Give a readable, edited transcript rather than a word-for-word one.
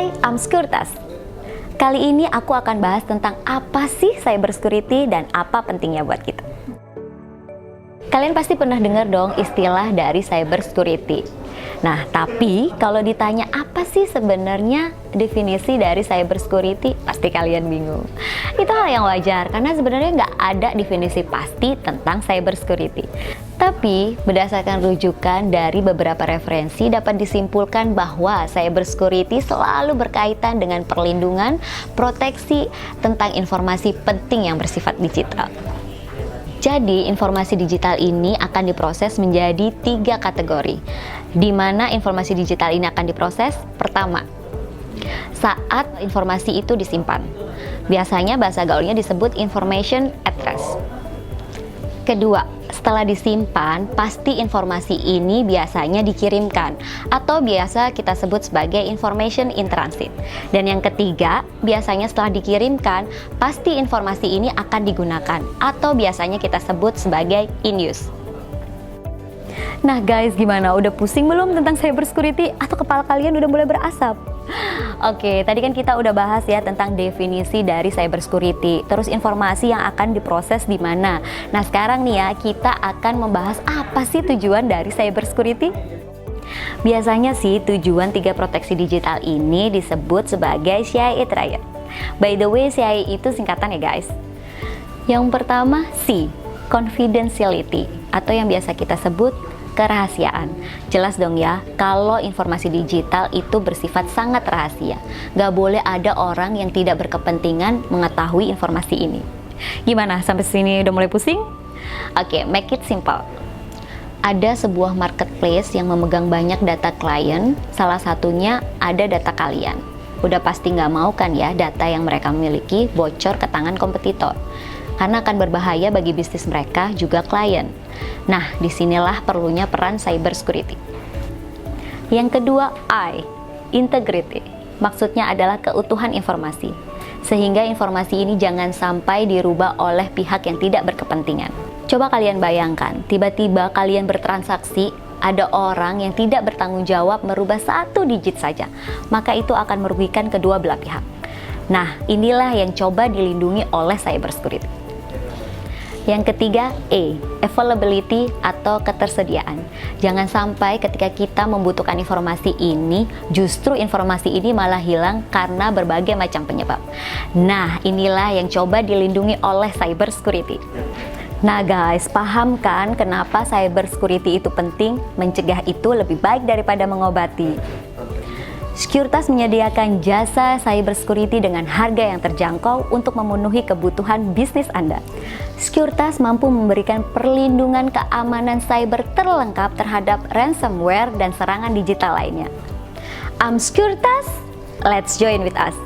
Hai, I'm Skurtas. Kali ini aku akan bahas tentang apa sih cybersecurity dan apa pentingnya buat kita. Kalian pasti pernah dengar dong istilah dari cybersecurity. Nah, tapi kalau ditanya apa sih sebenarnya definisi dari cybersecurity, pasti kalian bingung. Itu hal yang wajar karena sebenarnya nggak ada definisi pasti tentang cybersecurity. Tapi berdasarkan rujukan dari beberapa referensi dapat disimpulkan bahwa cybersecurity selalu berkaitan dengan perlindungan, proteksi tentang informasi penting yang bersifat digital. Jadi, informasi digital ini akan diproses menjadi 3 kategori. Di mana informasi digital ini akan diproses? Pertama, saat informasi itu disimpan. Biasanya bahasa gaulnya disebut information at rest. Kedua, setelah disimpan, pasti informasi ini biasanya dikirimkan atau biasa kita sebut sebagai information in transit. Dan yang ketiga, biasanya setelah dikirimkan, pasti informasi ini akan digunakan atau biasanya kita sebut sebagai in use. Nah guys, gimana? Udah pusing belum tentang cybersecurity atau kepala kalian udah mulai berasap? Oke, tadi kan kita udah bahas ya tentang definisi dari cybersecurity, terus informasi yang akan diproses di mana. Nah, sekarang nih ya, kita akan membahas apa sih tujuan dari cybersecurity? Biasanya sih tujuan 3 proteksi digital ini disebut sebagai CIA Triad. By the way, CIA itu singkatan ya guys. Yang pertama C, confidentiality, atau yang biasa kita sebut kerahasiaan. Jelas dong ya, kalau informasi digital itu bersifat sangat rahasia. Gak boleh ada orang yang tidak berkepentingan mengetahui informasi ini. Gimana? Sampai sini udah mulai pusing? Oke, make it simple. Ada sebuah marketplace yang memegang banyak data klien, salah satunya ada data kalian. Udah pasti gak mau kan ya data yang mereka miliki bocor ke tangan kompetitor. Karena akan berbahaya bagi bisnis mereka juga klien. Nah, disinilah perlunya peran cybersecurity. Yang kedua, I, integrity. Maksudnya adalah keutuhan informasi. Sehingga informasi ini jangan sampai dirubah oleh pihak yang tidak berkepentingan. Coba kalian bayangkan, tiba-tiba kalian bertransaksi, ada orang yang tidak bertanggung jawab merubah 1 digit saja. Maka itu akan merugikan kedua belah pihak. Nah, inilah yang coba dilindungi oleh cybersecurity. Yang ketiga, A, availability atau ketersediaan. Jangan sampai ketika kita membutuhkan informasi ini, justru informasi ini malah hilang karena berbagai macam penyebab. Nah, inilah yang coba dilindungi oleh cybersecurity. Nah guys, paham kan kenapa cybersecurity itu penting? Mencegah itu lebih baik daripada mengobati. Skurtas menyediakan jasa cybersecurity dengan harga yang terjangkau untuk memenuhi kebutuhan bisnis Anda. Skurtas mampu memberikan perlindungan keamanan cyber terlengkap terhadap ransomware dan serangan digital lainnya. I'm Skurtas, let's join with us.